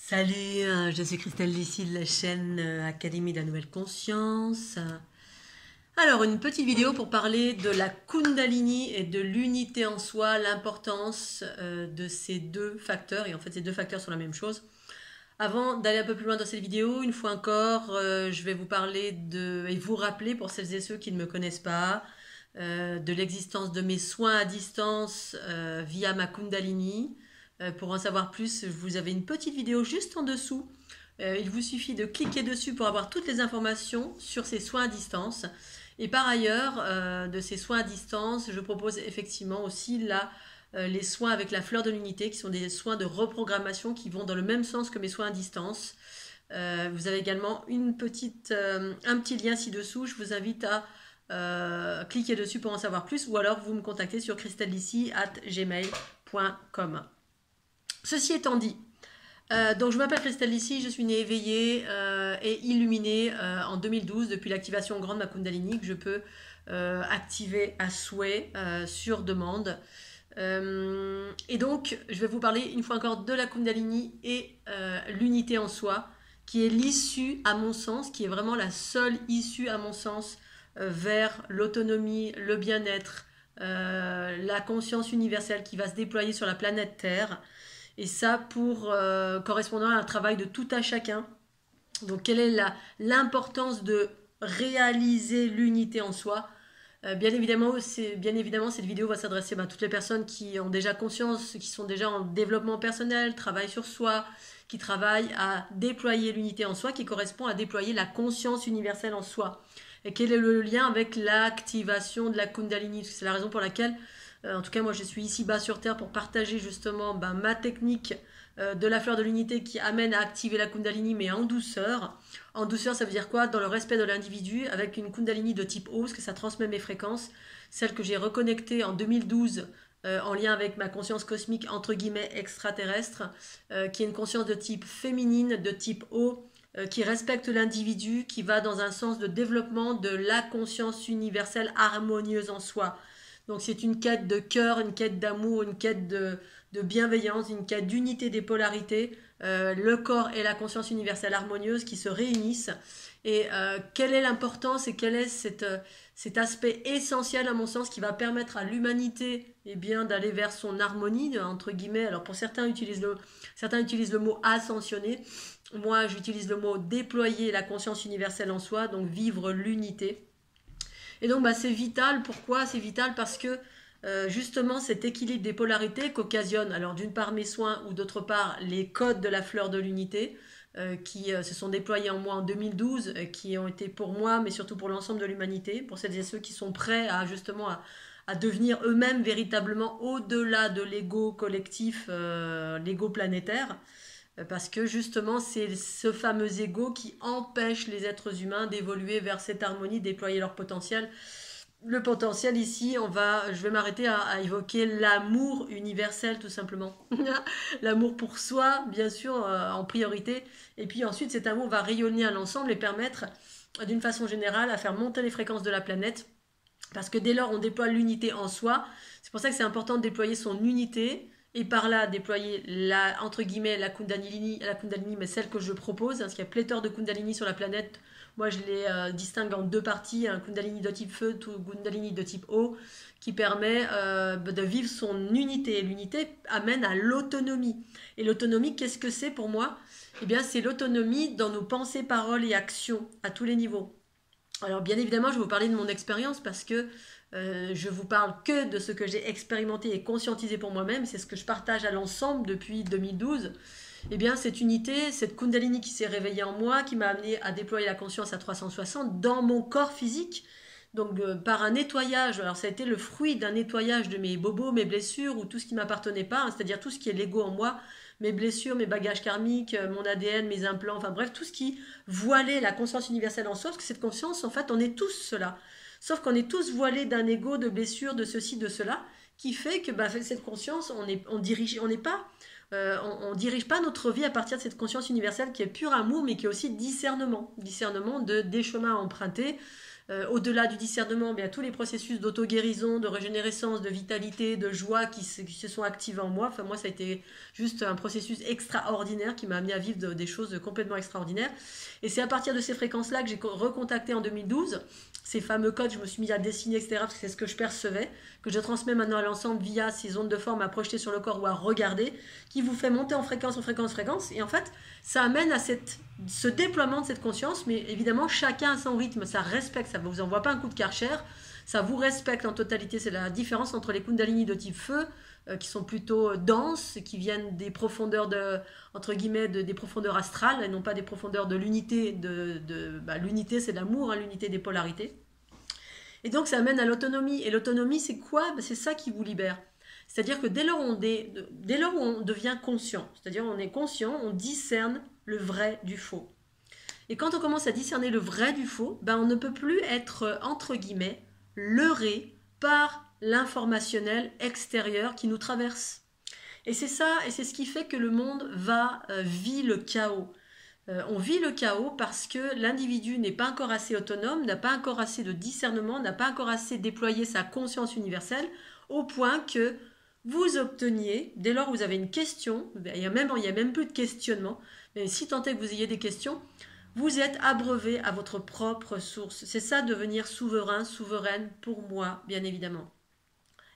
Salut, je suis Christelle d'ici de la chaîne Académie de la Nouvelle Conscience. Alors, une petite vidéo pour parler de la Kundalini et de l'unité en soi, l'importance de ces deux facteurs. Et en fait, ces deux facteurs sont la même chose. Avant d'aller un peu plus loin dans cette vidéo, une fois encore, je vais vous parler et vous rappeler, pour celles et ceux qui ne me connaissent pas, de l'existence de mes soins à distance via ma Kundalini. Pour en savoir plus, vous avez une petite vidéo juste en dessous. Il vous suffit de cliquer dessus pour avoir toutes les informations sur ces soins à distance. Et par ailleurs, de ces soins à distance, je propose effectivement aussi là les soins avec la fleur de l'unité, qui sont des soins de reprogrammation qui vont dans le même sens que mes soins à distance. Vous avez également un petit lien ci-dessous. Je vous invite à cliquer dessus pour en savoir plus, ou alors vous me contactez sur christellici@gmail.com. Ceci étant dit, donc je m'appelle Christelle Lissi, je suis née éveillée et illuminée en 2012 depuis l'activation grande de ma Kundalini que je peux activer à souhait sur demande. Et donc je vais vous parler une fois encore de la Kundalini et l'unité en soi, qui est l'issue à mon sens, qui est vraiment la seule issue à mon sens vers l'autonomie, le bien-être, la conscience universelle qui va se déployer sur la planète Terre. Et ça pour correspondant à un travail de tout à chacun. Donc quelle est l'importance de réaliser l'unité en soi. Bien évidemment, cette vidéo va s'adresser à toutes les personnes qui ont déjà conscience, qui sont déjà en développement personnel, travaillent sur soi, qui travaillent à déployer l'unité en soi, qui correspond à déployer la conscience universelle en soi. Et quel est le lien avec l'activation de la Kundalini? C'est la raison pour laquelle en tout cas, moi, je suis ici bas sur Terre pour partager justement ma technique de la fleur de l'unité qui amène à activer la Kundalini, mais en douceur. En douceur, ça veut dire quoi? Dans le respect de l'individu, avec une Kundalini de type O, parce que ça transmet mes fréquences, celle que j'ai reconnectée en 2012 en lien avec ma conscience cosmique, entre guillemets, extraterrestre, qui est une conscience de type féminine, de type O, qui respecte l'individu, qui va dans un sens de développement de la conscience universelle harmonieuse en soi. Donc c'est une quête de cœur, une quête d'amour, une quête de bienveillance, une quête d'unité des polarités, le corps et la conscience universelle harmonieuse qui se réunissent. Et quelle est l'importance et quel est cet aspect essentiel à mon sens qui va permettre à l'humanité d'aller vers son harmonie, entre guillemets. Alors pour certains utilisent le mot ascensionner. Moi j'utilise le mot déployer la conscience universelle en soi, donc vivre l'unité. Et donc c'est vital. Pourquoi? C'est vital parce que justement cet équilibre des polarités qu'occasionne alors d'une part mes soins ou d'autre part les codes de la fleur de l'unité qui se sont déployés en moi en 2012, qui ont été pour moi mais surtout pour l'ensemble de l'humanité, pour celles et ceux qui sont prêts à justement à devenir eux-mêmes véritablement au-delà de l'ego collectif, l'ego planétaire. Parce que justement, c'est ce fameux ego qui empêche les êtres humains d'évoluer vers cette harmonie, déployer leur potentiel. Le potentiel ici, je vais m'arrêter à évoquer l'amour universel tout simplement. L'amour pour soi, bien sûr, en priorité. Et puis ensuite, cet amour va rayonner à l'ensemble et permettre, d'une façon générale, à faire monter les fréquences de la planète. Parce que dès lors, on déploie l'unité en soi. C'est pour ça que c'est important de déployer son unité et par là déployer entre guillemets la Kundalini, mais celle que je propose, parce qu'il y a pléthore de Kundalini sur la planète. Moi je les distingue en deux parties, un Kundalini de type feu, tout Kundalini de type eau, qui permet de vivre son unité. Et l'unité amène à l'autonomie. Et l'autonomie, qu'est-ce que c'est pour moi? Eh bien c'est l'autonomie dans nos pensées, paroles et actions, à tous les niveaux. Alors bien évidemment, je vais vous parler de mon expérience parce que je vous parle que de ce que j'ai expérimenté et conscientisé pour moi-même. C'est ce que je partage à l'ensemble depuis 2012. Eh bien, cette unité, cette Kundalini qui s'est réveillée en moi, qui m'a amené à déployer la conscience à 360 dans mon corps physique. Donc par un nettoyage, alors ça a été le fruit d'un nettoyage de mes bobos, mes blessures ou tout ce qui ne m'appartenait pas, hein, c'est-à-dire tout ce qui est l'ego en moi, mes blessures, mes bagages karmiques, mon ADN, mes implants, enfin bref, tout ce qui voilait la conscience universelle en soi, parce que cette conscience, en fait, on est tous cela. Sauf qu'on est tous voilés d'un ego, de blessures, de ceci, de cela, qui fait que cette conscience, on dirige pas notre vie à partir de cette conscience universelle qui est pur amour, mais qui est aussi discernement des chemins à emprunter, Au-delà du discernement, il y a tous les processus d'auto-guérison, de régénérescence, de vitalité, de joie qui se sont activés en moi. Enfin, moi, ça a été juste un processus extraordinaire qui m'a amené à vivre des choses complètement extraordinaires. Et c'est à partir de ces fréquences-là que j'ai recontacté en 2012 ces fameux codes, je me suis mis à dessiner, etc., parce que c'est ce que je percevais, que je transmets maintenant à l'ensemble via ces ondes de forme à projeter sur le corps ou à regarder, qui vous fait monter en fréquence, en fréquence, fréquence. Et en fait, ça amène à ce déploiement de cette conscience, mais évidemment, chacun a son rythme, ça respecte, ça ne vous envoie pas un coup de Karcher, ça vous respecte en totalité. C'est la différence entre les Kundalini de type feu, qui sont plutôt denses, qui viennent des profondeurs entre guillemets, des profondeurs astrales, et non pas des profondeurs de l'unité. L'unité, c'est l'amour, hein, l'unité des polarités. Et donc, ça amène à l'autonomie. Et l'autonomie, c'est quoi? C'est ça qui vous libère. C'est-à-dire que dès lors où on devient conscient, c'est-à-dire on est conscient, on discerne le vrai du faux. Et quand on commence à discerner le vrai du faux, on ne peut plus être, entre guillemets, leurré par l'informationnel extérieur qui nous traverse. Et c'est ça, et c'est ce qui fait que le monde vit le chaos. On vit le chaos parce que l'individu n'est pas encore assez autonome, n'a pas encore assez de discernement, n'a pas encore assez déployé sa conscience universelle, au point que vous obteniez, dès lors où vous avez une question, il y a même plus de questionnement, mais si tant est que vous ayez des questions, vous êtes abreuvé à votre propre source. C'est ça, devenir souverain, souveraine, pour moi, bien évidemment.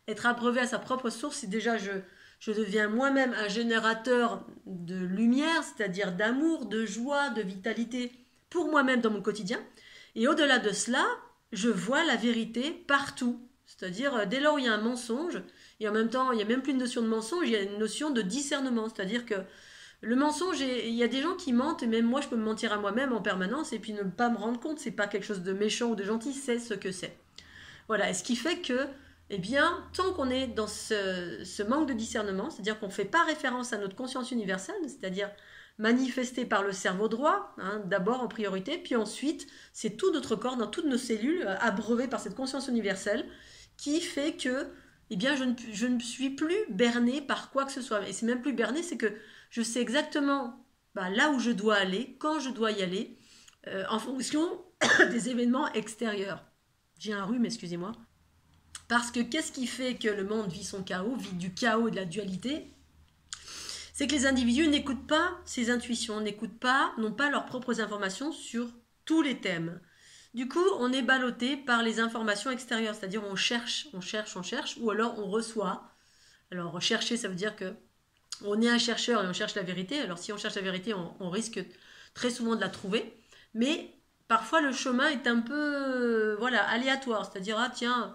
Être abreuvé à sa propre source, c'est déjà je deviens moi-même un générateur de lumière, c'est-à-dire d'amour, de joie, de vitalité, pour moi-même dans mon quotidien. Et au-delà de cela, je vois la vérité partout. C'est-à-dire, dès lors où il y a un mensonge, et en même temps, il n'y a même plus une notion de mensonge, il y a une notion de discernement. C'est-à-dire que le mensonge, il y a des gens qui mentent, et même moi, je peux me mentir à moi-même en permanence, et puis ne pas me rendre compte, c'est pas quelque chose de méchant ou de gentil, c'est ce que c'est. Voilà, et ce qui fait que, eh bien, tant qu'on est dans ce manque de discernement, c'est-à-dire qu'on ne fait pas référence à notre conscience universelle, c'est-à-dire manifestée par le cerveau droit, hein, d'abord en priorité, puis ensuite, c'est tout notre corps, dans toutes nos cellules, abreuvé par cette conscience universelle, qui fait que, eh bien, je ne suis plus berné par quoi que ce soit. Et c'est même plus berné, c'est que je sais exactement là où je dois aller, quand je dois y aller, en fonction des événements extérieurs. J'ai un rhume, excusez-moi. Parce que qu'est-ce qui fait que le monde vit son chaos, vit du chaos et de la dualité? C'est que les individus n'écoutent pas ces intuitions, n'ont pas leurs propres informations sur tous les thèmes. Du coup, on est ballotté par les informations extérieures, c'est-à-dire on cherche, ou alors on reçoit. Alors rechercher, ça veut dire que on est un chercheur et on cherche la vérité. Alors si on cherche la vérité, on risque très souvent de la trouver. Mais parfois le chemin est un peu aléatoire, c'est-à-dire tiens,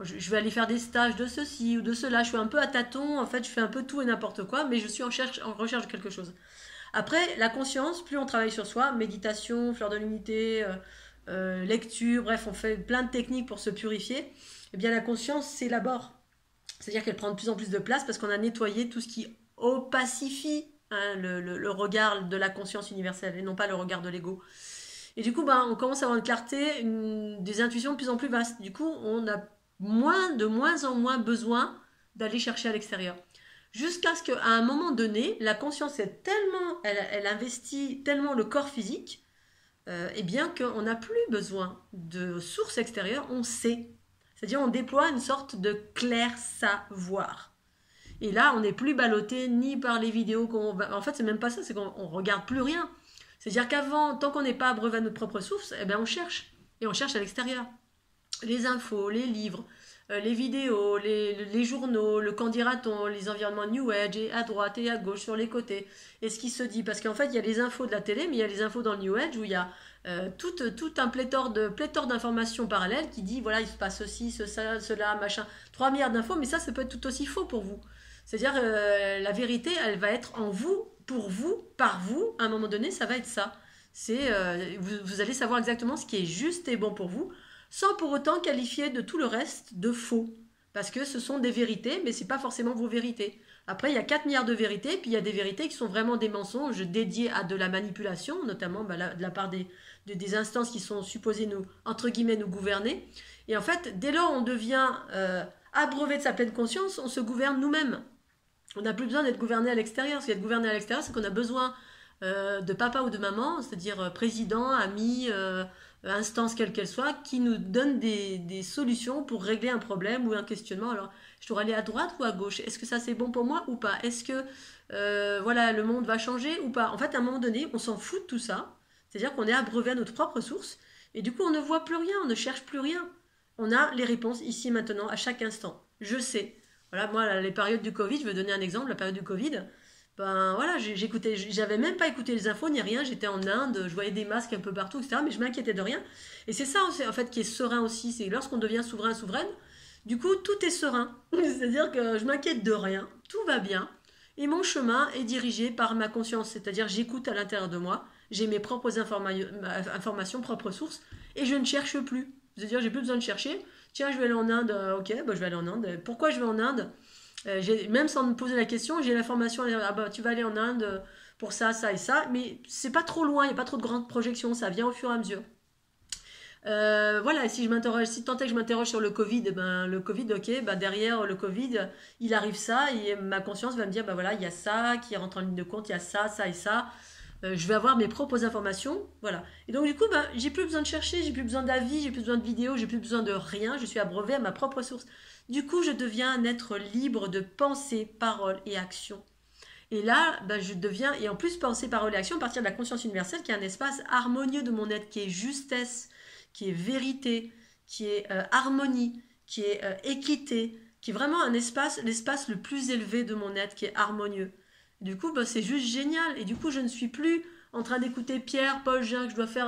je vais aller faire des stages de ceci ou de cela. Je suis un peu à tâtons, en fait, je fais un peu tout et n'importe quoi, mais je suis en recherche de quelque chose. Après, la conscience, plus on travaille sur soi, méditation, fleur de l'unité, lecture, bref, on fait plein de techniques pour se purifier, eh bien la conscience s'élabore. C'est-à-dire qu'elle prend de plus en plus de place parce qu'on a nettoyé tout ce qui opacifie le regard de la conscience universelle et non pas le regard de l'ego. Et du coup, on commence à avoir une clarté, des intuitions de plus en plus vastes. Du coup, on a de moins en moins besoin d'aller chercher à l'extérieur. Jusqu'à ce qu'à un moment donné, la conscience elle investit tellement le corps physique, et bien qu'on n'a plus besoin de sources extérieures, on sait. C'est-à-dire on déploie une sorte de clair savoir. Et là, on n'est plus ballotté ni par les vidéos En fait, c'est même pas ça, c'est qu'on ne regarde plus rien. C'est-à-dire qu'avant, tant qu'on n'est pas abreuvé à notre propre source, on cherche. Et on cherche à l'extérieur. Les infos, les livres, les vidéos, les journaux, le qu'en dira-t-on, les environnements New Age, et à droite et à gauche, sur les côtés. Et ce qui se dit, parce qu'en fait, il y a les infos de la télé, mais il y a les infos dans le New Age où il y a tout un pléthore d'informations parallèles qui dit, voilà, il se passe ceci, cela, machin. 3 milliards d'infos, mais ça peut être tout aussi faux pour vous. C'est-à-dire, la vérité, elle va être en vous, pour vous, par vous, à un moment donné, ça va être ça. Vous allez savoir exactement ce qui est juste et bon pour vous, sans pour autant qualifier de tout le reste de faux. Parce que ce sont des vérités, mais ce n'est pas forcément vos vérités. Après, il y a 4 milliards de vérités, puis il y a des vérités qui sont vraiment des mensonges dédiés à de la manipulation, notamment de la part des instances qui sont supposées entre guillemets, nous gouverner. Et en fait, dès lors on devient abreuvé de sa pleine conscience, on se gouverne nous-mêmes. On n'a plus besoin d'être gouverné à l'extérieur. Parce qu'être gouverné à l'extérieur, c'est qu'on a besoin de papa ou de maman, c'est-à-dire président, ami, instance quelle qu'elle soit, qui nous donne des solutions pour régler un problème ou un questionnement. Alors, je dois aller à droite ou à gauche? Est-ce que ça c'est bon pour moi ou pas? Est-ce que voilà, le monde va changer ou pas? En fait, à un moment donné, on s'en fout de tout ça. C'est-à-dire qu'on est abreuvé à notre propre source et du coup, on ne voit plus rien, on ne cherche plus rien. On a les réponses ici et maintenant, à chaque instant. Je sais. Voilà, moi, les périodes du Covid, je vais donner un exemple, la période du Covid, ben voilà, j'écoutais, j'avais même pas écouté les infos ni rien, j'étais en Inde, je voyais des masques un peu partout, etc. Mais je m'inquiétais de rien. Et c'est ça en fait qui est serein aussi, c'est lorsqu'on devient souverain, souveraine, du coup tout est serein. C'est-à-dire que je m'inquiète de rien, tout va bien, et mon chemin est dirigé par ma conscience, c'est-à-dire j'écoute à l'intérieur de moi, j'ai mes propres informations, propres sources, et je ne cherche plus. C'est-à-dire j'ai plus besoin de chercher. Tiens, je vais aller en Inde, ok, bah, je vais aller en Inde. Pourquoi je vais en Inde? Même sans me poser la question, j'ai l'information, ah bah, tu vas aller en Inde pour ça, ça et ça, mais c'est pas trop loin, il n'y a pas trop de grandes projections, ça vient au fur et à mesure. Voilà, si je m'interroge, si tant est que je m'interroge sur le Covid, ben le Covid, ok, ben derrière le Covid, il arrive ça et ma conscience va me dire, ben voilà, il y a ça qui rentre en ligne de compte, il y a ça, ça et ça. Je vais avoir mes propres informations, voilà. Et donc du coup, ben, j'ai plus besoin de chercher, j'ai plus besoin d'avis, j'ai plus besoin de vidéos, j'ai plus besoin de rien, je suis abreuvée à ma propre source. Du coup, je deviens un être libre de pensée, parole et action. Et là, ben, je deviens, et en plus, pensée, parole et action, à partir de la conscience universelle, qui est un espace harmonieux de mon être, qui est justesse, qui est vérité, qui est harmonie, qui est équité, qui est vraiment un espace, l'espace le plus élevé de mon être, qui est harmonieux. Du coup, ben, c'est juste génial. Et du coup, je ne suis plus en train d'écouter Pierre, Paul, Jean, que je dois faire